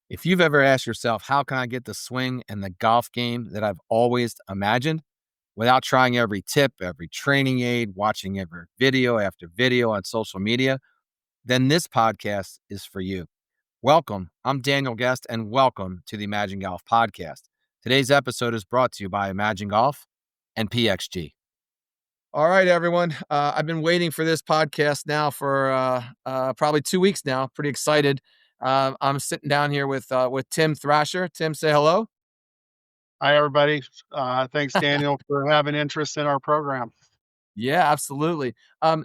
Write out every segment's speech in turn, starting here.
If you've ever asked yourself, how can I get the swing and the golf game that I've always imagined without trying every tip, every training aid, watching every video after video on social media, then this podcast is for you. Welcome. I'm Daniel Guest, and welcome to the Imagen Golf Podcast. Today's episode is brought to you by Imagen Golf and PXG. All right, everyone. I've been waiting for this podcast now for probably 2 weeks now. Pretty excited. I'm sitting down here with Tim Thrasher. Tim, say hello. Hi, everybody. Thanks, Daniel, for having interest in our program. Yeah, absolutely.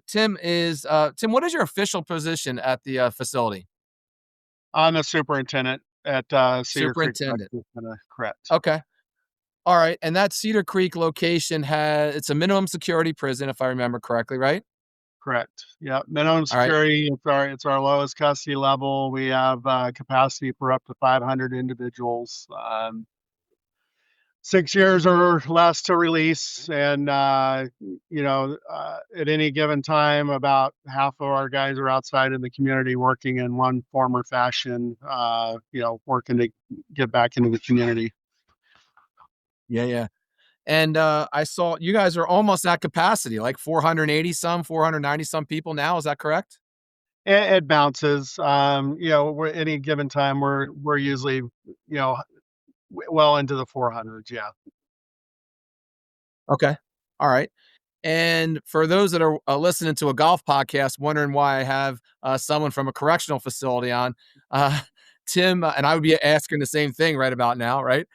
Tim, what is your official position at the facility? I'm a superintendent at Cedar Creek Superintendent. Corrections Center. Correct. Okay. All right. And that Cedar Creek location it's a minimum security prison, if I remember correctly, right? Correct. Yeah. Minimum All right. security. It's our lowest custody level. We have capacity for up to 500 individuals. 6 years or less to release, and at any given time, about half of our guys are outside in the community working in one form or fashion. Working to get back into the community. Yeah. And I saw you guys are almost at capacity, like 490 some people now. Is that correct? It bounces. We're any given time we're usually well into the 400s. Yeah. Okay. All right. And for those that are listening to a golf podcast, wondering why I have someone from a correctional facility on, uh, Tim, and I would be asking the same thing right about now, right?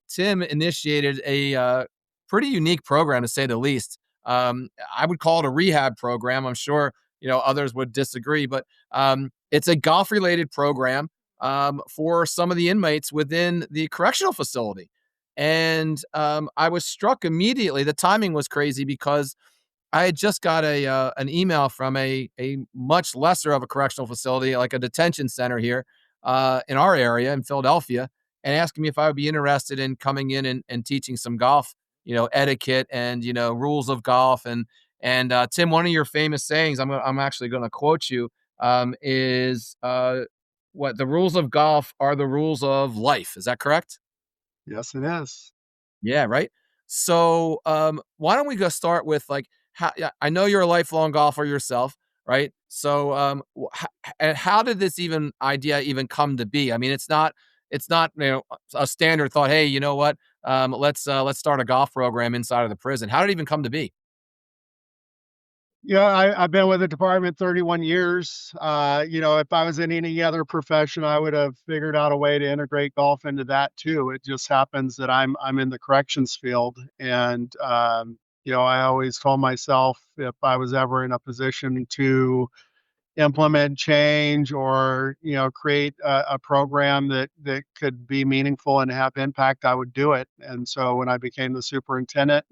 Tim initiated a pretty unique program, to say the least. I would call it a rehab program. I'm sure others would disagree, but it's a golf-related program for some of the inmates within the correctional facility. And I was struck immediately. The timing was crazy because I had just got an email from a much lesser of a correctional facility, like a detention center here in our area in Philadelphia, and asking me if I would be interested in coming in and teaching some golf, etiquette and rules of golf. And Tim, one of your famous sayings, I'm actually going to quote you, is what the rules of golf are the rules of life. Is that correct? Yes, it is. Yeah, right. So, why don't we go start with like how yeah, I know you're a lifelong golfer yourself, right? So, and how did this idea even come to be? I mean, it's not a standard thought. Hey, you know what? Let's start a golf program inside of the prison. How did it even come to be? Yeah, I've been with the department 31 years. If I was in any other profession, I would have figured out a way to integrate golf into that too. It just happens that I'm in the corrections field, and I always told myself if I was ever in a position to implement change or create a program that could be meaningful and have impact, I would do it. And so when I became the superintendent,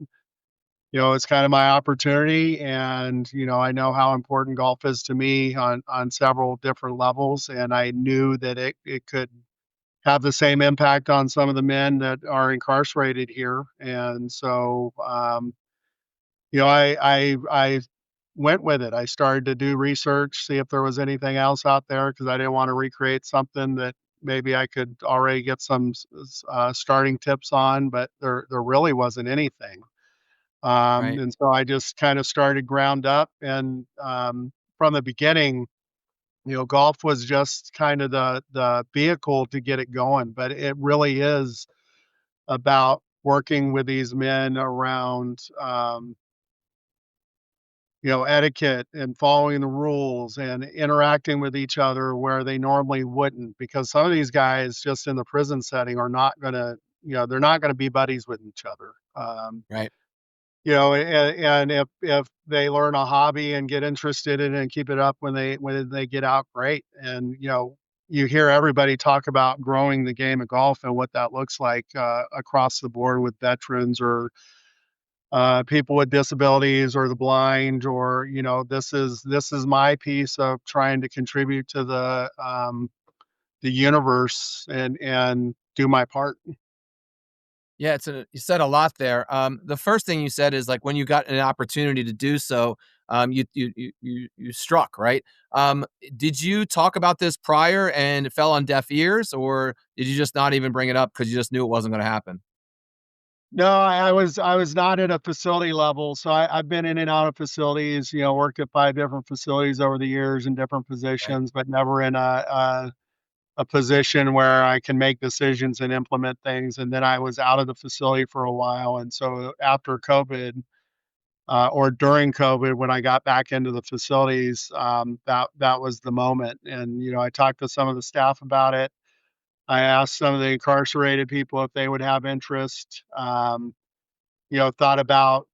it's kind of my opportunity, and I know how important golf is to me on several different levels, and I knew that it could have the same impact on some of the men that are incarcerated here. And so I went with it. I started to do research, see if there was anything else out there, because I didn't want to recreate something that maybe I could already get some starting tips on, but there really wasn't anything. Right. And so I just kind of started ground up, and from the beginning, golf was just kind of the vehicle to get it going, but it really is about working with these men around etiquette and following the rules and interacting with each other where they normally wouldn't, because some of these guys just in the prison setting are not gonna, they're not gonna be buddies with each other. Right. And if they learn a hobby and get interested in it and keep it up when they get out, great. And you hear everybody talk about growing the game of golf and what that looks like across the board with veterans or people with disabilities or the blind, or this is my piece of trying to contribute to the universe and do my part. Yeah, you said a lot there. The first thing you said is like when you got an opportunity to do so, you struck, right? Did you talk about this prior and it fell on deaf ears, or did you just not even bring it up because you just knew it wasn't going to happen? No, I was not at a facility level, so I've been in and out of facilities, worked at 5 different facilities over the years in different Right. positions, but never in a position where I can make decisions and implement things, and then I was out of the facility for a while, and so after COVID, or during COVID, when I got back into the facilities, that was the moment, and, I talked to some of the staff about it. I asked some of the incarcerated people if they would have interest, thought about,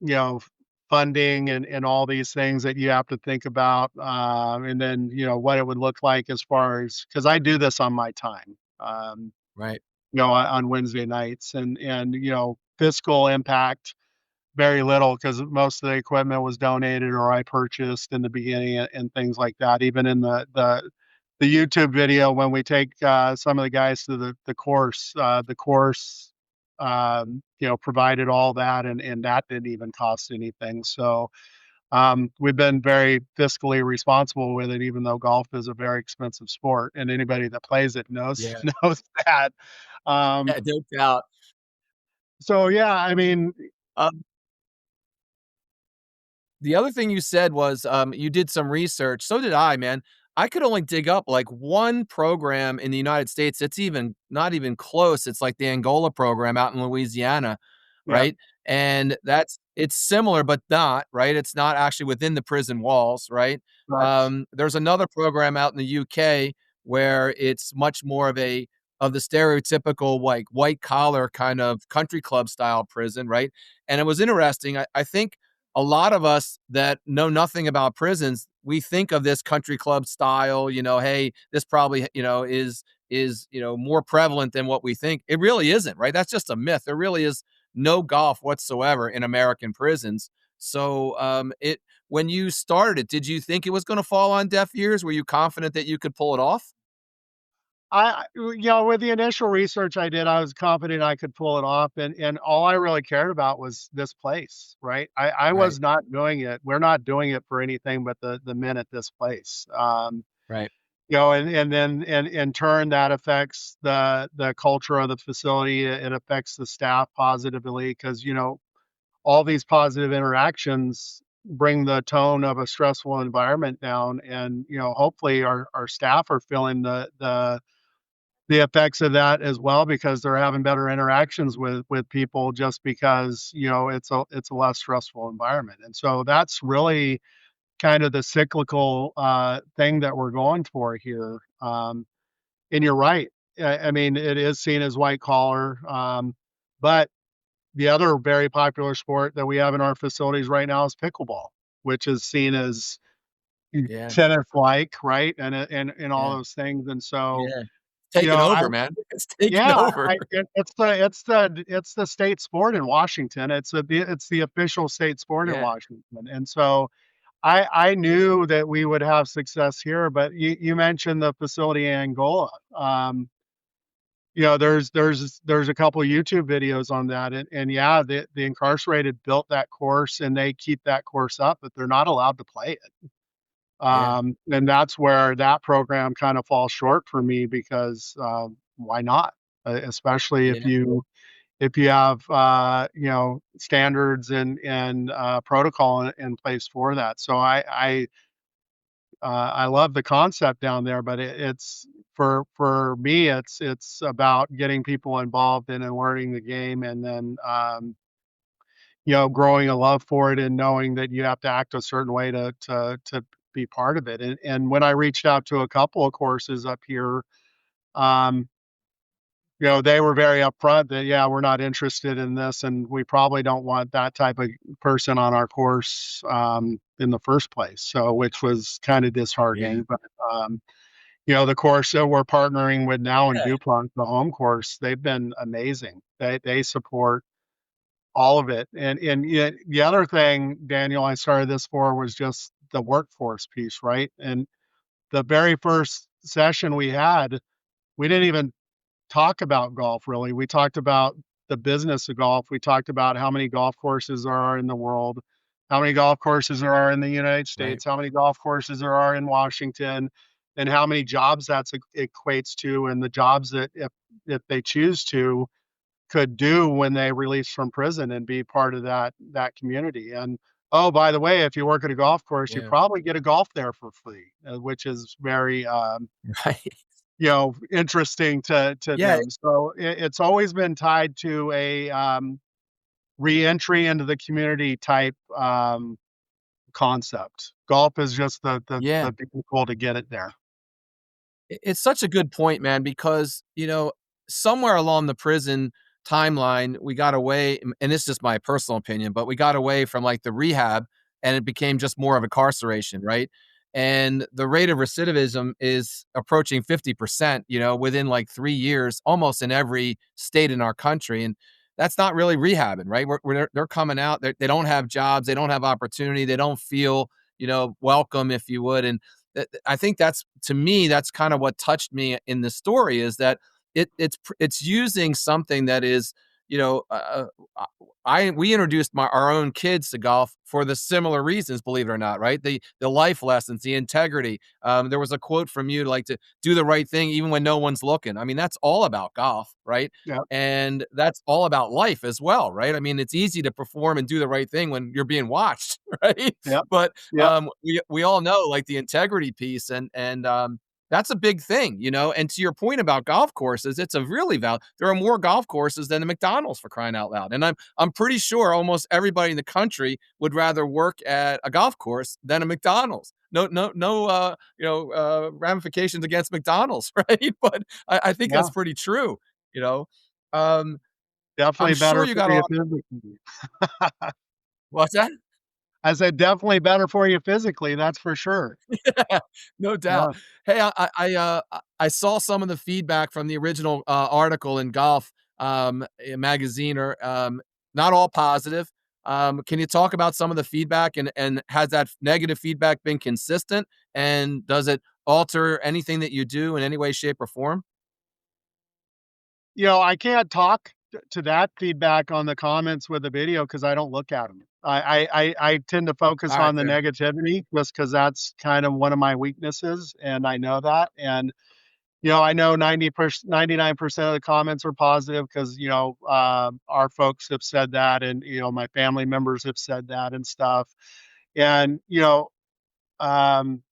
you know, funding and all these things that you have to think about, and then, what it would look like as far as because I do this on my time, Right. on Wednesday nights and, fiscal impact, very little because most of the equipment was donated or I purchased in the beginning and things like that. Even in the YouTube video when we take, some of the guys to the course, provided all that and that didn't even cost anything. So, we've been very fiscally responsible with it, even though golf is a very expensive sport, and anybody that plays it knows Yeah. knows that. Um, Yeah, no doubt. so yeah, I mean, Um, The other thing you said was, you did some research. So did I, man. I could only dig up like one program in the United States. It's even not even close. It's like the Angola program out in Louisiana, yeah, right? And it's similar, but not, right? It's not actually within the prison walls, right? right, There's another program out in the UK where it's much more of the stereotypical like white collar kind of country club style prison, right? And it was interesting. I think a lot of us that know nothing about prisons, we think of this country club style, hey, this probably, more prevalent than what we think. It really isn't, right? That's just a myth. There really is no golf whatsoever in American prisons. So, it when you started, did you think it was going to fall on deaf ears? Were you confident that you could pull it off? with the initial research I did, I was confident I could pull it off, and all I really cared about was this place, right? I Right, was not doing it. We're not doing it for anything but the men at this place. right. And then in turn that affects the culture of the facility. It affects the staff positively because, all these positive interactions bring the tone of a stressful environment down and, hopefully our staff are feeling the effects of that as well because they're having better interactions with people just because, it's a less stressful environment. And so that's really kind of the cyclical, thing that we're going for here. And you're right. I mean, it is seen as white collar, but the other very popular sport that we have in our facilities right now is pickleball, which is seen as Yeah, tennis-like, right? And all yeah, those things. And so, yeah. Taking I over, man. It's taking yeah, over. it's the state sport in Washington. It's the official state sport in Yeah, Washington. And so I knew that we would have success here, but you mentioned the facility in Angola. There's a couple of YouTube videos on that, and yeah, the incarcerated built that course, and they keep that course up, but they're not allowed to play it. yeah, And that's where that program kind of falls short for me because, why not? Especially if yeah, you have, standards and protocol in place for that. So I love the concept down there, but it's for me, it's about getting people involved in and learning the game and then, growing a love for it and knowing that you have to act a certain way to be part of it. And when I reached out to a couple of courses up here, um, they were very upfront that, "Yeah, we're not interested in this, and we probably don't want that type of person on our course, in the first place." So which was kinda yeah, disheartening, but, the course that we're partnering with now in yeah, DuPont, the home course, they've been amazing. They support all of it, and yet the other thing, Daniel, I started this for was just the workforce piece, right? And the very first session we had, we didn't even talk about golf really. We talked about the business of golf. We talked about how many golf courses there are in the world. how many golf courses there are in the United Right. States, how many golf courses there are in Washington, and how many jobs that's equates to, and the jobs that if they choose to could do when they release from prison and be part of that community. And oh, by the way, if you work at a golf course, you Yeah. probably get a golf there for free, which is very Right. interesting to Yeah. them. So it's always been tied to a reentry into the community type concept. Golf is just Yeah. the vehicle to get it there. It's such a good point, man, because, somewhere along the prison timeline, we got away, and it's just my personal opinion, but we got away from like the rehab and it became just more of incarceration, right? And the rate of recidivism is approaching 50%, within like 3 years, almost in every state in our country. And that's not really rehabbing, right? They're coming out, they don't have jobs, they don't have opportunity, they don't feel, welcome, if you would. And I think that's, to me, that's kind of what touched me in the story, is that it's using something that is, you know, I we introduced our own kids to golf for the similar reasons, believe it or not, right? The life lessons, the integrity. There was a quote from you, like, to do the right thing even when no one's looking. I mean, that's all about golf, right? Yeah, And that's all about life as well, right? I mean, it's easy to perform and do the right thing when you're being watched, right? yeah, But yeah, we all know, like, the integrity piece, and that's a big thing, And to your point about golf courses, it's a really there are more golf courses than the McDonald's, for crying out loud. And I'm pretty sure almost everybody in the country would rather work at a golf course than a McDonald's. No, no, no, ramifications against McDonald's, right? But I think yeah. that's pretty true. You know, um, I'm Definitely sure better you for got you all. physically. What's that? I said definitely better for you physically, that's for sure. Yeah, no doubt. Yeah. Hey, I saw some of the feedback from the original article in Golf magazine, or not all positive. Can you talk about some of the feedback, and has that negative feedback been consistent? And does it alter anything that you do in any way, shape, or form? I can't talk to that feedback on the comments with the video because I don't look at them. I tend to focus All right, on the fair. negativity just because that's kind of one of my weaknesses, and I know that, and, I know 99% of the comments are positive because our folks have said that, and, my family members have said that and stuff, and, um,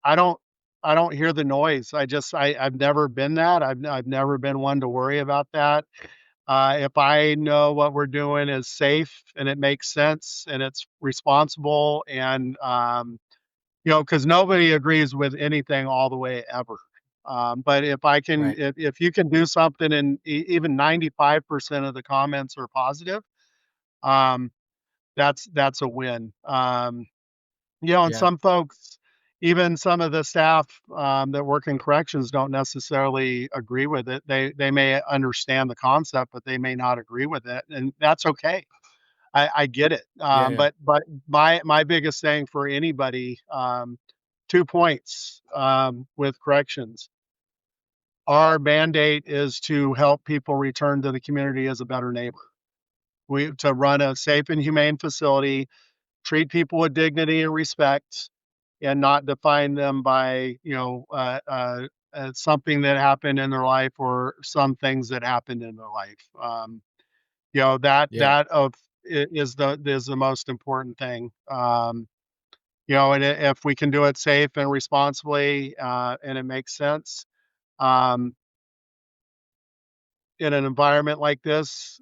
I don't I don't hear the noise. I've never been that. I've never been one to worry about that. If I know what we're doing is safe and it makes sense and it's responsible and, because nobody agrees with anything all the way ever. But Right. if you can do something and even 95% of the comments are positive, um, that's a win. And Yeah. some folks, even some of the staff, that work in corrections don't necessarily agree with it. They may understand the concept, but they may not agree with it, and that's okay. I get it. Yeah. But my biggest thing for anybody, 2 points, with corrections. Our mandate is to help people return to the community as a better neighbor. We to run a safe and humane facility, treat people with dignity and respect, and not define them by, something that happened in their life or some things that happened in their life. Yeah. Is the most important thing. And if we can do it safe and responsibly, and it makes sense, um, in an environment like this,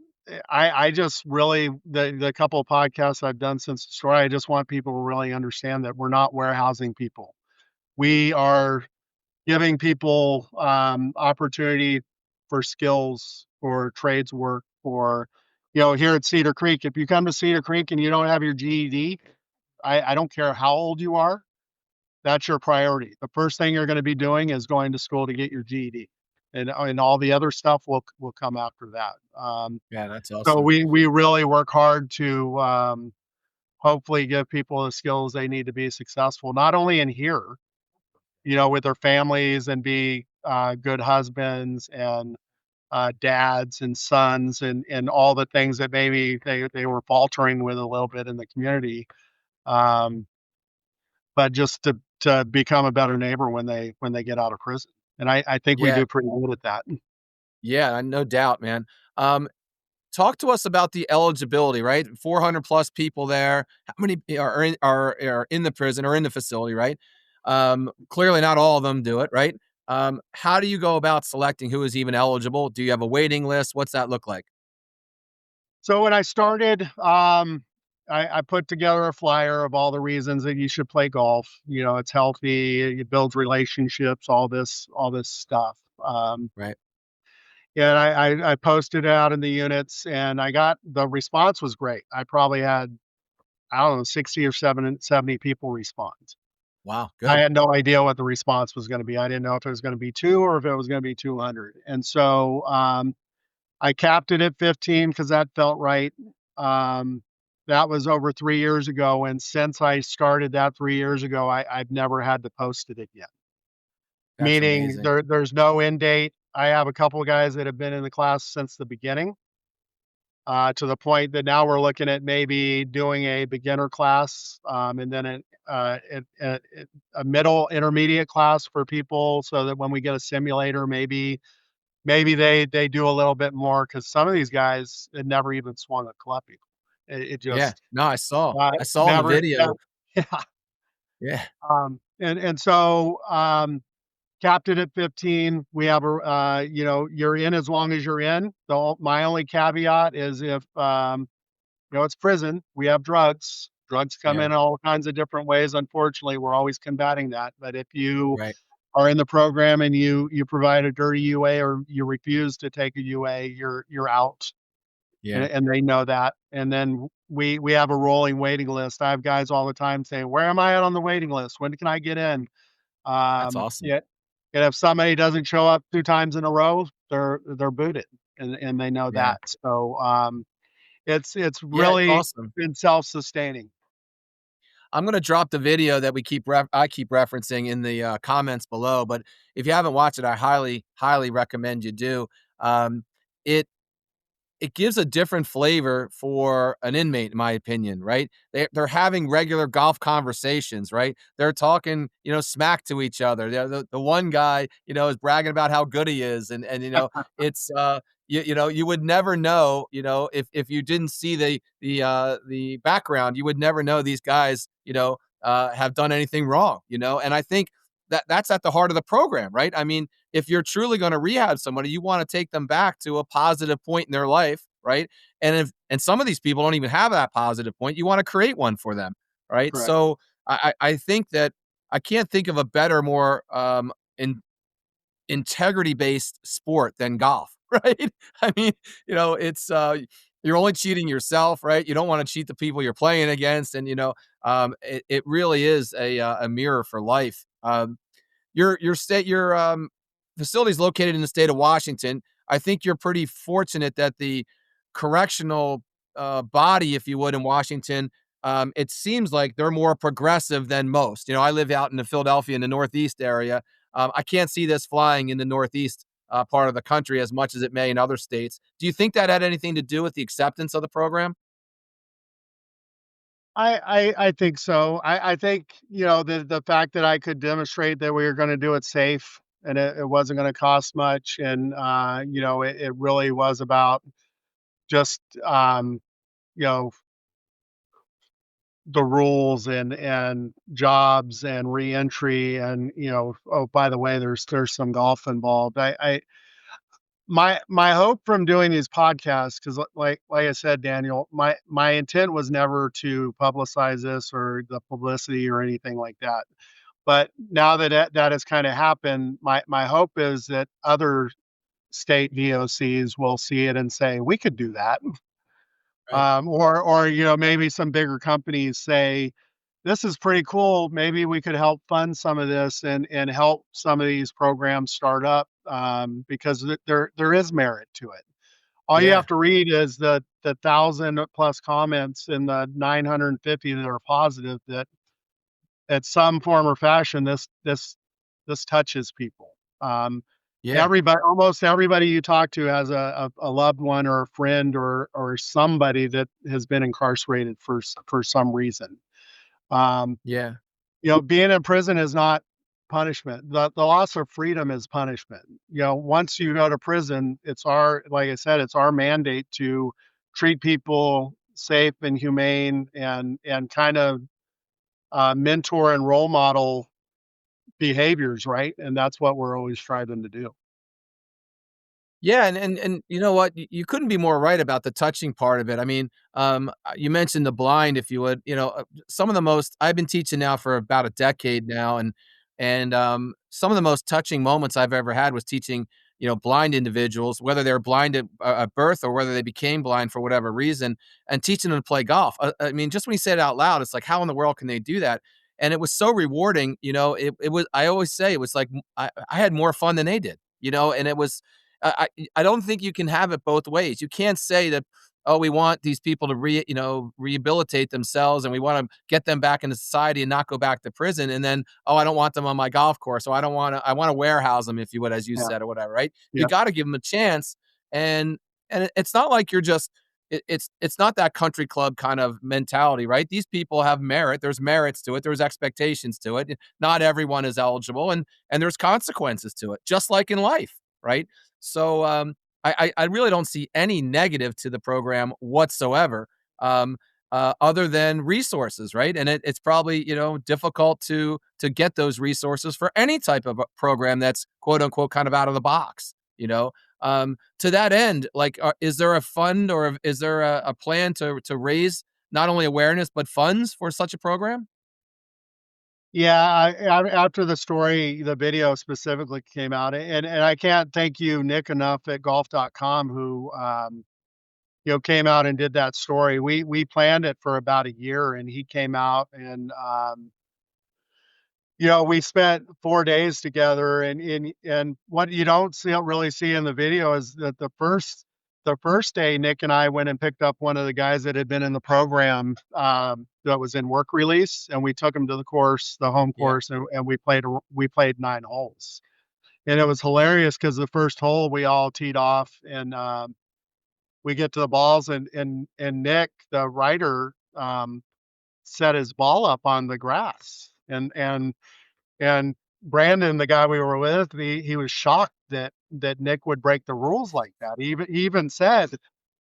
I just really the couple of podcasts I've done since the story, I just want people to really understand that we're not warehousing people. We are giving people, opportunity for skills, for trades work, for here at Cedar Creek, if you come to Cedar Creek and you don't have your GED, I don't care how old you are, that's your priority. The first thing you're gonna be doing is going to school to get your GED, and all the other stuff will come after that. Yeah, that's So awesome. we really work hard to, hopefully give people the skills they need to be successful, not only in here, with their families and be, good husbands and, dads and sons and all the things that maybe they were faltering with a little bit in the community. Um, but just to become a better neighbor when they get out of prison. And I think we Yeah, do pretty good at that. yeah, no doubt, man. Um, Talk to us about the eligibility, right? 400 plus people there. How many are in the prison or in the facility, right? Clearly not all of them do it, right? How do you go about selecting who is even eligible? Do you have a waiting list? What's that look like? So when I started, I put together a flyer of all the reasons that you should play golf. You know, it's healthy, it builds relationships, all this stuff. Right. Yeah, and I posted it out in the units, and I got the response was great. I probably had, I don't know, 60 or 70 people respond. Wow. I Good. had no idea what the response was gonna be. I didn't know if it was gonna be 2 or if it was gonna be 200. And so, I capped it at 15 because that felt right. Um, that was over 3 years ago, and since I started that 3 years ago, I've never had to post it again. That's Meaning amazing. there's no end date. I have a couple of guys that have been in the class since the beginning, to the point that now we're looking at maybe doing a beginner class, and then a middle intermediate class for people so that when we get a simulator, maybe they do a little bit more because some of these guys had never even swung a club before. It Yeah. just, No, I saw. I saw in the never, video. yeah. Yeah. And so, capped it at 15. We have a, you're in as long as you're in. My only caveat is if, it's prison, we have drugs. Drugs come Yeah. in all kinds of different ways. Unfortunately, we're always combating that. But if you Right. are in the program and you provide a dirty UA or you refuse to take a UA, you're out, Yeah. and they know that. And then we have a rolling waiting list. I have guys all the time saying, "Where am I at on the waiting list? When can I get in?" That's awesome. Yeah, and if somebody doesn't show up 2 times in a row, they're booted, and they know Yeah. that. So, it's Yeah. It's really awesome. been self-sustaining. I'm gonna drop the video that I keep referencing in the comments below. But if you haven't watched it, I highly recommend you do. It it gives a different flavor for an inmate, in my opinion, right? They're having regular golf conversations, right? They're talking, smack to each other. The one guy, is bragging about how good he is, and it's you would never know, if you didn't see the background, you would never know these guys, have done anything wrong, and I think that's at the heart of the program, right? I mean, if you're truly going to rehab somebody, you want to take them back to a positive point in their life, right? And some of these people don't even have that positive point. You want to create one for them, right? Correct. So I think that I can't think of a better, more integrity based sport than golf, right? I mean, it's you're only cheating yourself, right? You don't want to cheat the people you're playing against, and it really is a mirror for life. Your facility is located in the state of Washington. I think you're pretty fortunate that the correctional body, if you would, in Washington, it seems like they're more progressive than most. I live out in the Philadelphia in the Northeast area. I can't see this flying in the Northeast part of the country as much as it may in other states. Do you think that had anything to do with the acceptance of the program? I think so. I think, the fact that I could demonstrate that we were gonna do it safe and it wasn't gonna cost much, and, it really was about just, you know, the rules and jobs and reentry and, oh, by the way, there's some golf involved. My hope from doing these podcasts, because like I said, Daniel, my intent was never to publicize this or the publicity or anything like that. But now that has kind of happened, my hope is that other state VOCs will see it and say, we could do that. Right. Or maybe some bigger companies say, this is pretty cool. Maybe we could help fund some of this and help some of these programs start up, because there is merit to it. All you Yeah. have to read is the 1,000 plus comments and the 950 that are positive that at some form or fashion this touches people. Yeah. Everybody, almost everybody you talk to has a loved one or a friend or somebody that has been incarcerated for some reason. Um, Yeah. Being in prison is not punishment. The loss of freedom is punishment. Once you go to prison, like I said, it's our mandate to treat people safe and humane and kind of mentor and role model behaviors, right? And that's what we're always striving to do. Yeah, and you know what? You couldn't be more right about the touching part of it. I mean, you mentioned the blind, if you would. Some of the most I've been teaching now for about a decade now, and some of the most touching moments I've ever had was teaching blind individuals, whether they're blind at birth or whether they became blind for whatever reason, and teaching them to play golf. I mean, just when you say it out loud, it's like, how in the world can they do that? And it was so rewarding. It was. I always say it was like I had more fun than they did. And it was I don't think you can have it both ways. You can't say that, oh, we want these people to rehabilitate themselves and we want to get them back into society and not go back to prison. And then, oh, I don't want them on my golf course. So I want to warehouse them, if you would, as you Yeah. said, or whatever, right? You Yeah. got to give them a chance. And it's not like you're just it's not that country club kind of mentality, right? These people have merit. There's merits to it. There's expectations to it. Not everyone is eligible, and there's consequences to it, just like in life, right? So I really don't see any negative to the program whatsoever, other than resources, right? And it's probably difficult to get those resources for any type of a program that's quote unquote kind of out of the box. To that end, like, is there a fund or is there a plan to raise not only awareness but funds for such a program? Yeah, after the video specifically came out, and I can't thank you, Nick, enough at golf.com who, came out and did that story. We planned it for about a year, and he came out and, we spent 4 days together, and what you don't really see in the video is that the first day, Nick and I went and picked up one of the guys that had been in the program, that was in work release, and we took him to the home Yeah, course, and we played 9 holes. And it was hilarious because the first hole, we all teed off, and, we get to the balls, and Nick, the writer, set his ball up on the grass, and Brandon, the guy we were with, he was shocked that Nick would break the rules like that. He even said,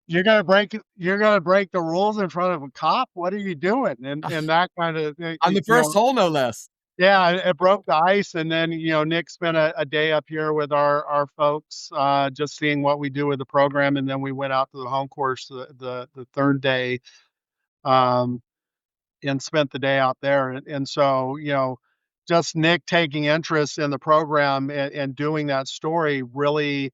"You're gonna break the rules in front of a cop? What are you doing?" And that kinda, on the first hole, no less. yeah, it broke the ice, and then, Nick spent a day up here with our folks, just seeing what we do with the program, and then we went out to the home course the 3rd day, um, and spent the day out there, and so, just Nick taking interest in the program and doing that story really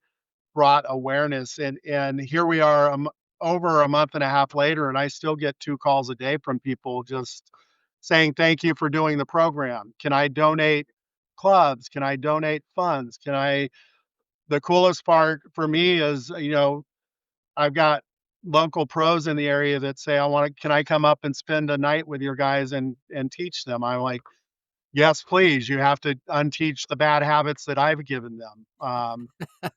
brought awareness, and here we are, over a month and a half later, and I still get 2 calls a day from people just saying, "Thank you for doing the program. Can I donate clubs? Can I donate funds? Can I" The coolest part for me is, I've got local pros in the area that say, "Can I come up and spend a night with your guys and teach them?" I'm like, "Yes, please. You have to unteach the bad habits that I've given them."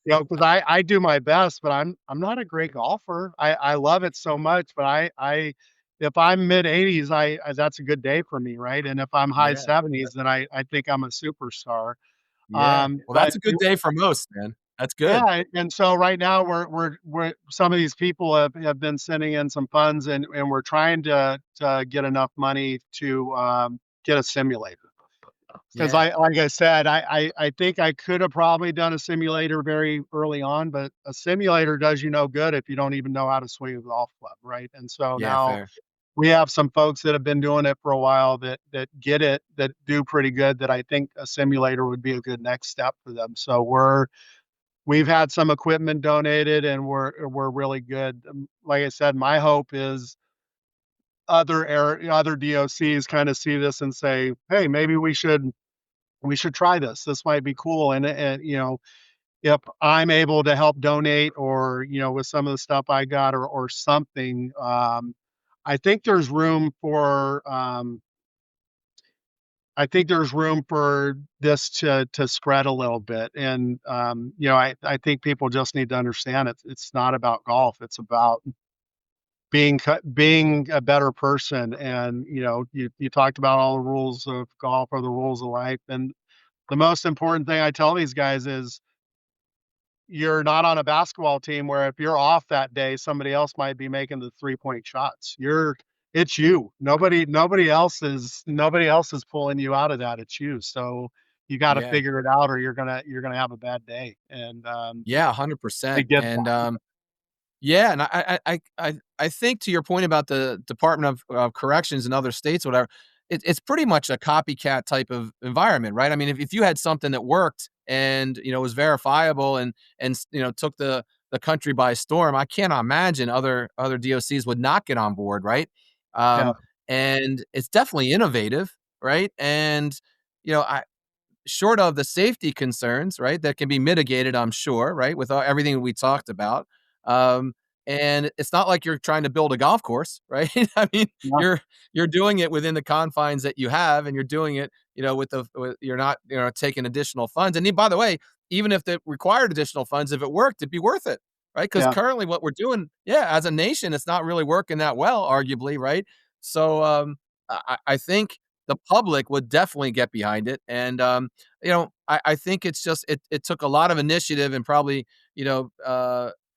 Because I do my best, but I'm not a great golfer. I love it so much, but I if I'm mid-80s, that's a good day for me, right? And if I'm high Yeah, 70s, then I think I'm a superstar. yeah. Well, that's But a good day for most, man. That's good. yeah, and so right now we're some of these people have been sending in some funds, and we're trying to get enough money to, get a simulator. 'Cause Yeah, like I said, I think I could have probably done a simulator very early on, but a simulator does you no good if you don't even know how to swing a golf club, right? And so yeah, now fair. we have some folks that have been doing it for a while that get it, that do pretty good, that I think a simulator would be a good next step for them. So we've had some equipment donated, and we're really good. Like I said, my hope is other DOCs kinda see this and say, "Hey, maybe we should try this. This might be cool." And if I'm able to help donate, or with some of the stuff I got, or something, I think there's room for this to spread a little bit. And I think people just need to understand it's not about golf. being a better person. And you talked about all the rules of golf or the rules of life, and the most important thing I tell these guys is you're not on a basketball team where if you're off that day, somebody else might be making the 3-point shots. It's you. Nobody else is pulling you out of that. It's you. So you got to Yeah. figure it out, or you're gonna have a bad day. And Yeah, they 100%. get And, that. yeah, and I think to your point about the Department of Corrections in other states, whatever, it's pretty much a copycat type of environment, right? I mean, if you had something that worked and was verifiable and took the country by storm, I can't imagine other DOCs would not get on board, right? Yeah, Um, and it's definitely innovative, right? And I short of the safety concerns, right, that can be mitigated, I'm sure, right, with everything we talked about. Um, and it's not like you're trying to build a golf course, right? I mean, yeah, you're doing it within the confines that you have, and you're doing it, you're not, taking additional funds. And by the way, even if it required additional funds, if it worked, it'd be worth it, right? Because yeah, currently, what we're doing, yeah, as a nation, it's not really working that well, arguably, right? So, I think the public would definitely get behind it, and I think it's just it took a lot of initiative and probably,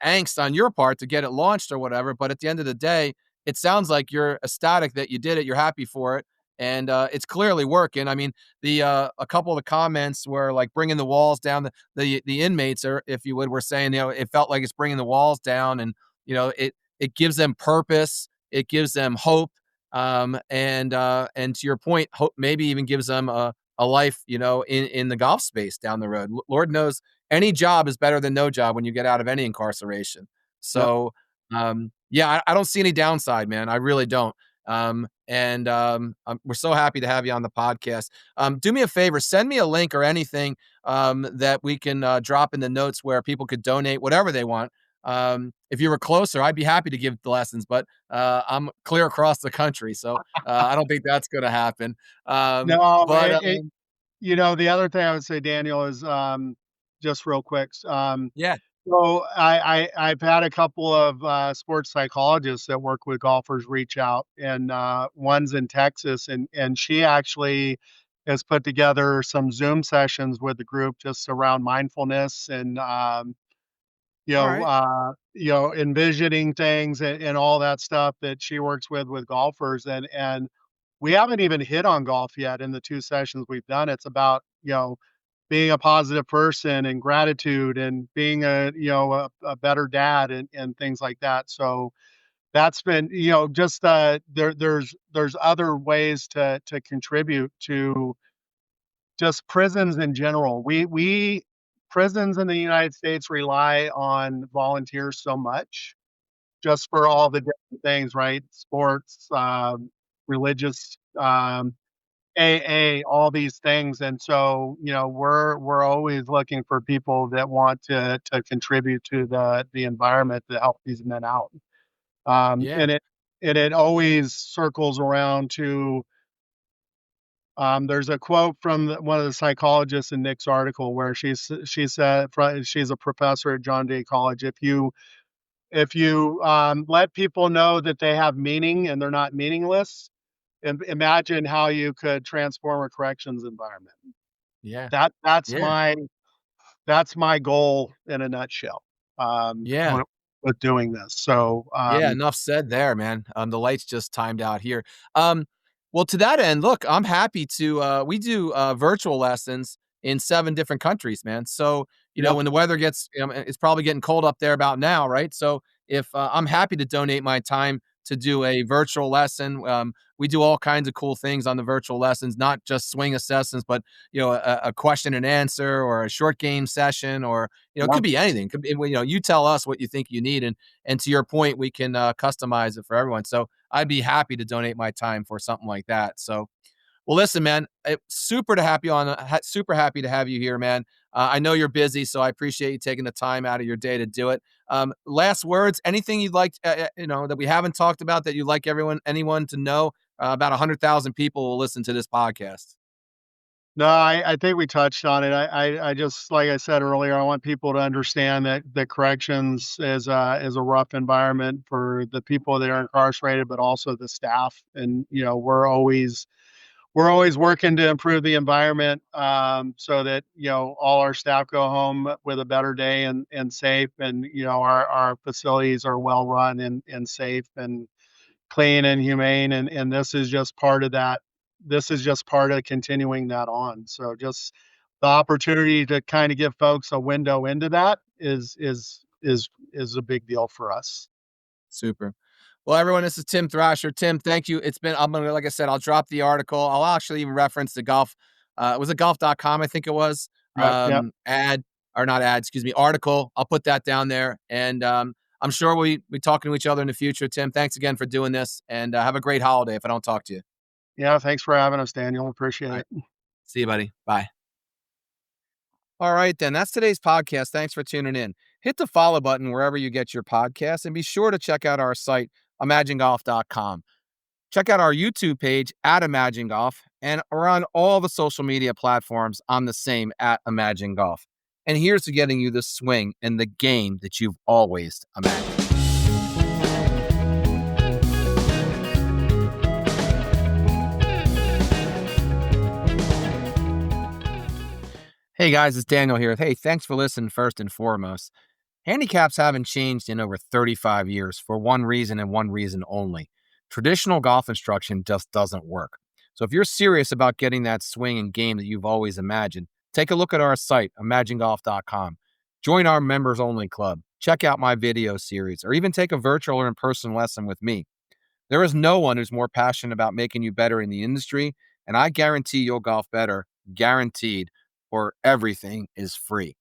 angst on your part to get it launched or whatever. But at the end of the day, it sounds like you're ecstatic that you did it. You're happy for it. And it's clearly working. I mean, the a couple of the comments were like bringing the walls down. The inmates, or if you would, were saying it felt like it's bringing the walls down, and it gives them purpose, it gives them hope, and to your point, hope maybe even gives them a life, in the golf space down the road. Lord knows any job is better than no job when you get out of any incarceration. yeah. So, yeah, I don't see any downside, man. I really don't. We're so happy to have you on the podcast. Do me a favor, send me a link or anything that we can drop in the notes where people could donate whatever they want. If you were closer, I'd be happy to give the lessons, but I'm clear across the country, so I don't think that's going to happen. No, But the other thing I would say, Daniel, is just real quick. yeah, So I've had a couple of sports psychologists that work with golfers reach out, and one's in Texas, and she actually has put together some Zoom sessions with the group just around mindfulness and all right, envisioning things and all that stuff that she works with golfers, and we haven't even hit on golf yet in the 2 sessions we've done. It's about, being a positive person and gratitude and being a better dad and things like that. So that's been, just, there's other ways to contribute to just prisons in general. We prisons in the United States rely on volunteers so much just for all the different things, right? Sports, religious, AA, all these things. And so, we're always looking for people that want to contribute to the environment to help these men out. yeah, And it always circles around to there's a quote from one of the psychologists in Nick's article where she said she's a professor at John Day College. If you let people know that they have meaning and they're not meaningless, imagine how you could transform a corrections environment. yeah, That that's yeah, my that's my goal in a nutshell, yeah. with doing this. So, Yeah, enough said there, man. The lights just timed out here. Um, well, to that end, look, I'm happy to. We do virtual lessons in 7 different countries, man. So yeah, when the weather gets, it's probably getting cold up there about now, right? So if I'm happy to donate my time to do a virtual lesson, we do all kinds of cool things on the virtual lessons, not just swing assessments, but a question and answer or a short game session, or it yeah, could be anything. Could be, you tell us what you think you need, and to your point, we can customize it for everyone. So I'd be happy to donate my time for something like that. So, well, listen, man, super happy to have you here, man. I know you're busy, so I appreciate you taking the time out of your day to do it. Last words, anything you'd like, that we haven't talked about that you'd like anyone to know? About 100,000 people will listen to this podcast. No, I think we touched on it. I just like I said earlier, I want people to understand that the corrections is a rough environment for the people that are incarcerated, but also the staff. And we're always working to improve the environment, so that all our staff go home with a better day and safe, and our facilities are well run and safe and clean and humane, and this is just part of that. This is just part of continuing that on. So just the opportunity to kind of give folks a window into that is a big deal for us. Super. Well, everyone, this is Tim Thrasher. Tim, thank you. I'm gonna, like I said, I'll drop the article. I'll actually even reference the golf. Was it golf.com? I think it was. Right. Yep. Ad or not ad, excuse me, article. I'll put that down there. And I'm sure we talking to each other in the future. Tim, thanks again for doing this, and have a great holiday if I don't talk to you. Yeah. Thanks for having us, Daniel. All Appreciate right. it. See you, buddy. Bye. All right, then. That's today's podcast. Thanks for tuning in. Hit the follow button wherever you get your podcasts, and be sure to check out our site, imagengolf.com. Check out our YouTube page at Imagen Golf, and we're on all the social media platforms. I'm the same at Imagen Golf. And here's to getting you the swing and the game that you've always imagined. Hey guys, it's Daniel here. Hey, thanks for listening first and foremost. Handicaps haven't changed in over 35 years for one reason and one reason only. Traditional golf instruction just doesn't work. So if you're serious about getting that swing and game that you've always imagined, take a look at our site, imagengolf.com. Join our members only club. Check out my video series, or even take a virtual or in-person lesson with me. There is no one who's more passionate about making you better in the industry, and I guarantee you'll golf better, guaranteed, or everything is free.